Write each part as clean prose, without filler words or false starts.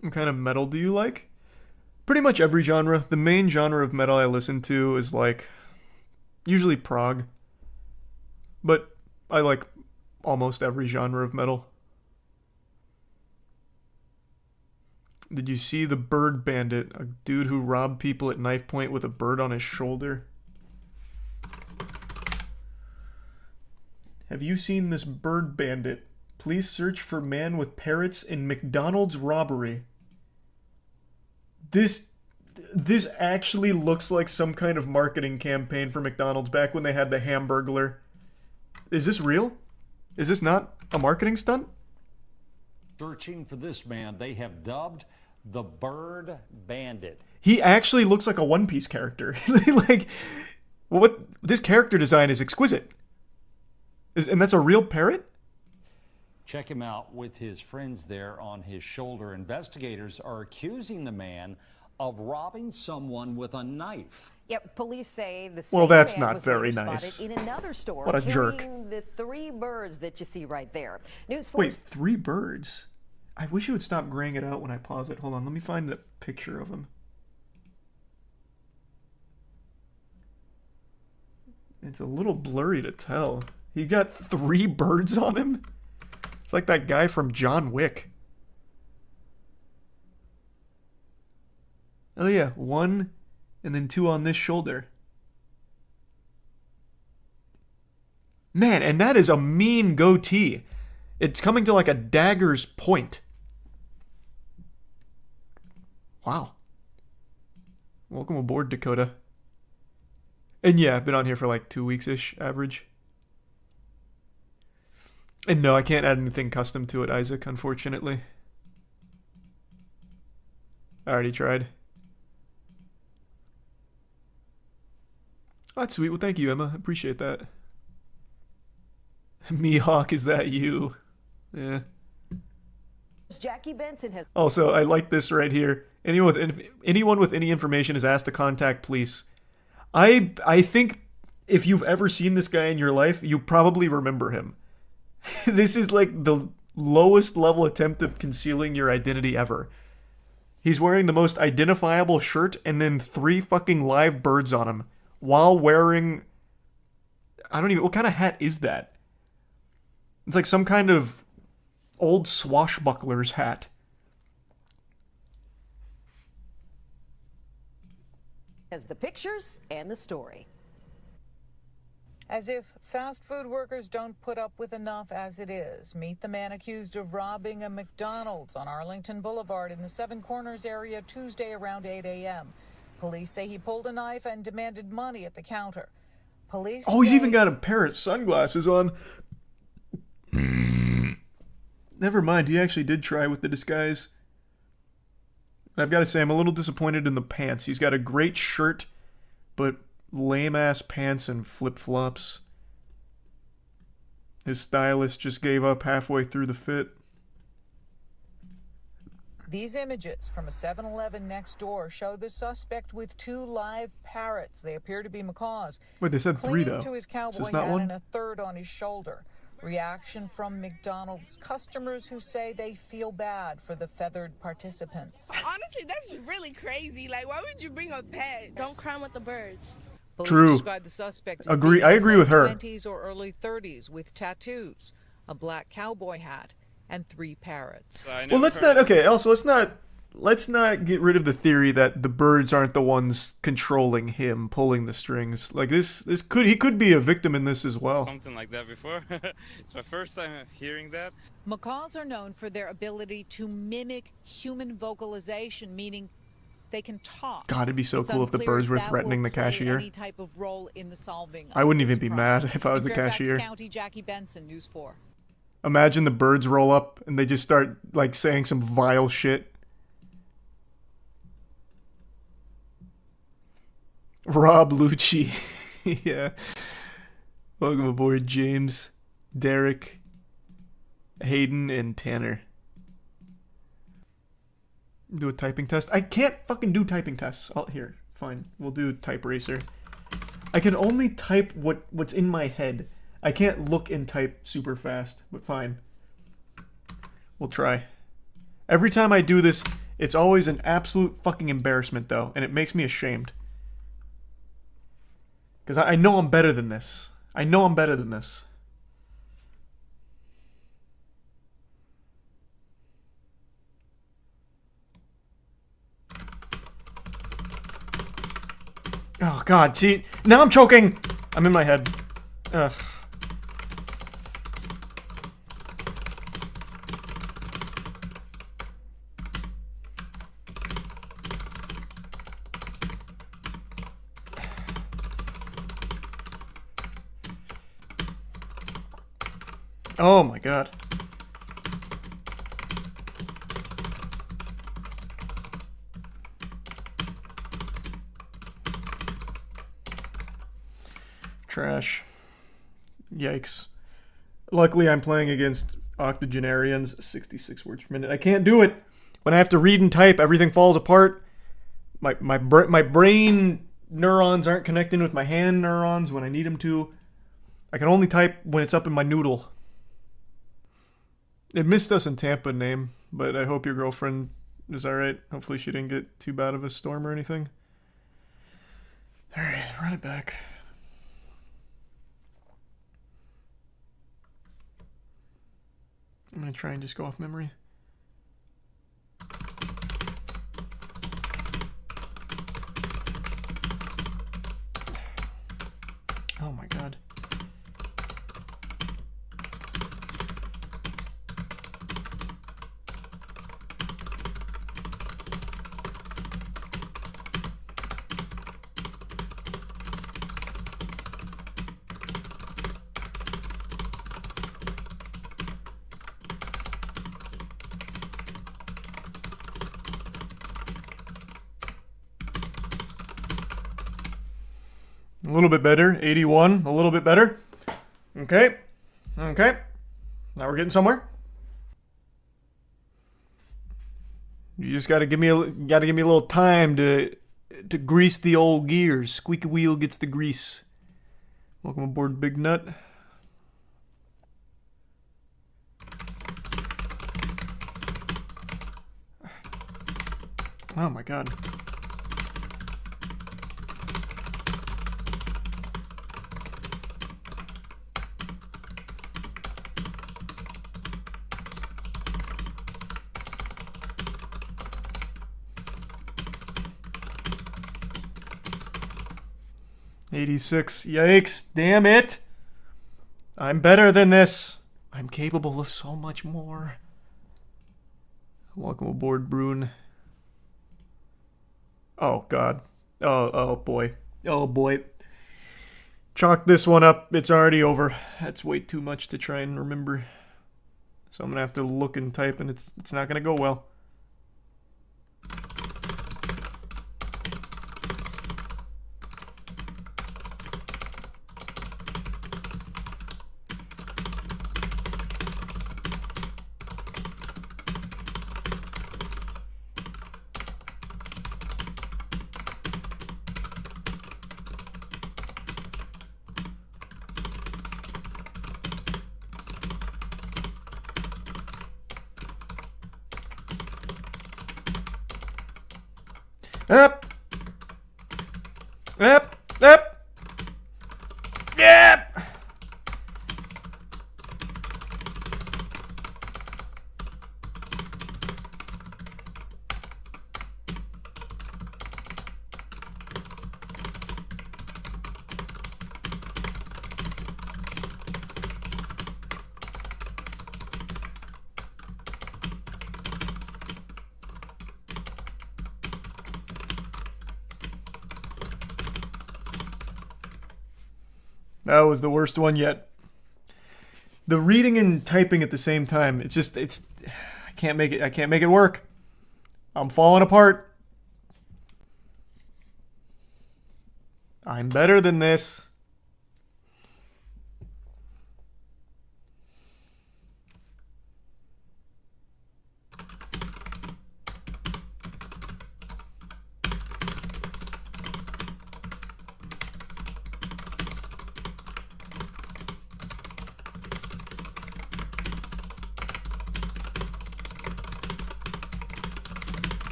What kind of metal do you like? Pretty much every genre. The main genre of metal I listen to is like usually prog, but I like almost every genre of metal. Did you see the Bird Bandit? A dude who robbed people at knife point with a bird on his shoulder. Have you seen this Bird Bandit? Please search for man with parrots in McDonald's robbery. This actually looks like some kind of marketing campaign for McDonald's back when they had the Hamburglar. Is this real? Is this not a marketing stunt? Searching for this man they have dubbed the Bird Bandit. He actually looks like a One Piece character. Like, what? This character design is exquisite. And that's a real parrot? Check him out with his friends there on his shoulder. Investigators are accusing the man of robbing someone with a knife. Yep, police say the Well, same that's man not was very later nice. spotted in another store What a jerk. carrying the 3 birds that you see right there. News Wait, 4 3 birds? I wish you would stop graying it out when I pause it. Hold on, let me find the picture of him. It's a little blurry to tell. He got 3 birds on him? It's like that guy from John Wick. Oh yeah, 1 and then 2 on this shoulder. Man, and that is a mean goatee. It's coming to like a dagger's point. Wow. Welcome aboard, Dakota. And yeah, I've been on here for like 2 weeks-ish, average. And no, I can't add anything custom to it, Isaac, unfortunately. I already tried. Oh, that's sweet. Well, thank you, Emma. I appreciate that. Mihawk, is that you? Yeah. Jackie Benson has Also, I like this right here. Anyone with any information is asked to contact police. I think if you've ever seen this guy in your life, you probably remember him. This is like the lowest level attempt of concealing your identity ever. He's wearing the most identifiable shirt and then 3 fucking live birds on him while wearing... I don't even... What kind of hat is that? It's like some kind of old swashbuckler's hat. the pictures and the story. As if fast food workers don't put up with enough as it is. Meet the man accused of robbing a McDonald's on Arlington Boulevard in the Seven Corners area Tuesday around 8 a.m. Police say he pulled a knife and demanded money at the counter. Police Oh, he's say even got a pair of sunglasses on. Never mind, he actually did try with the disguise. I've got to say, I'm a little disappointed in the pants. He's got a great shirt, but lame-ass pants and flip-flops. His stylist just gave up halfway through the fit. These images from a 7-Eleven next door show the suspect with 2 live parrots. They appear to be macaws. Wait, they said 3 Clinging though. to his Is cowboy this not hat one? and a third on his shoulder. Reaction from McDonald's customers who say they feel bad for the feathered participants. Honestly, that's really crazy. Like, why would you bring a pet? Don't crime with the birds. Police True. describe the suspect as Agree- being I in his agree with her. late 20s or early 30s with tattoos, a black cowboy hat, and 3 parrots. Well, let's not. Okay. Also, let's not get rid of the theory that the birds aren't the ones controlling him, pulling the strings. Like he could be a victim in this as well. Something like that before. It's my first time hearing that. Macaws are known for their ability to mimic human vocalization, meaning they can talk. God, it'd be so It's cool if the unclear birds were that threatening will the play cashier. Any type of role in the solving I wouldn't of even this be crime. mad if I was In the Fairfax cashier. County, Jackie Benson, News 4. Imagine the birds roll up and they just start like saying some vile shit. Rob Lucci. Yeah. Welcome aboard, James, Derek, Hayden, and Tanner. Do a typing test. I can't fucking do typing tests. Here, fine. We'll do Type Racer. I can only type what's in my head. I can't look and type super fast, but fine. We'll try. Every time I do this, It's always an absolute fucking embarrassment, though, and it makes me ashamed. Because I know I'm better than this. I know I'm better than this. Oh, God, see? Now I'm choking! I'm in my head. Ugh. Oh my God. Trash. Yikes. Luckily, I'm playing against octogenarians, 66 words per minute. I can't do it. When I have to read and type, everything falls apart. My brain neurons aren't connecting with my hand neurons when I need them to. I can only type when it's up in my noodle. It missed us in Tampa name, but I hope your girlfriend is alright. Hopefully she didn't get too bad of a storm or anything. Alright, run it back. I'm gonna try and just go off memory. Oh my God. A little bit better. 81. A little bit better. Okay. Okay. Now we're getting somewhere. You just gotta give me a little time to grease the old gears. Squeaky wheel gets the grease. Welcome aboard, Big Nut. Oh my God. $86. Yikes. Damn it. I'm better than this. I'm capable of so much more. Welcome aboard, Brune. Oh, God. Oh, boy. Oh, boy. Chalk this one up. It's already over. That's way too much to try and remember. So I'm going to have to look and type, and it's not going to go well. Up. Up. Up. Yep. That was the worst one yet. The reading and typing at the same time, it's I can't make it work. I'm falling apart. I'm better than this.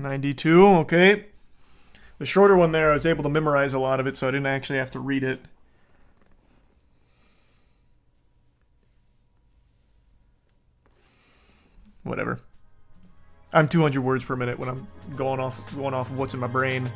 92, okay. The shorter one there, I was able to memorize a lot of it, so I didn't actually have to read it. Whatever. I'm 200 words per minute when I'm going off of what's in my brain.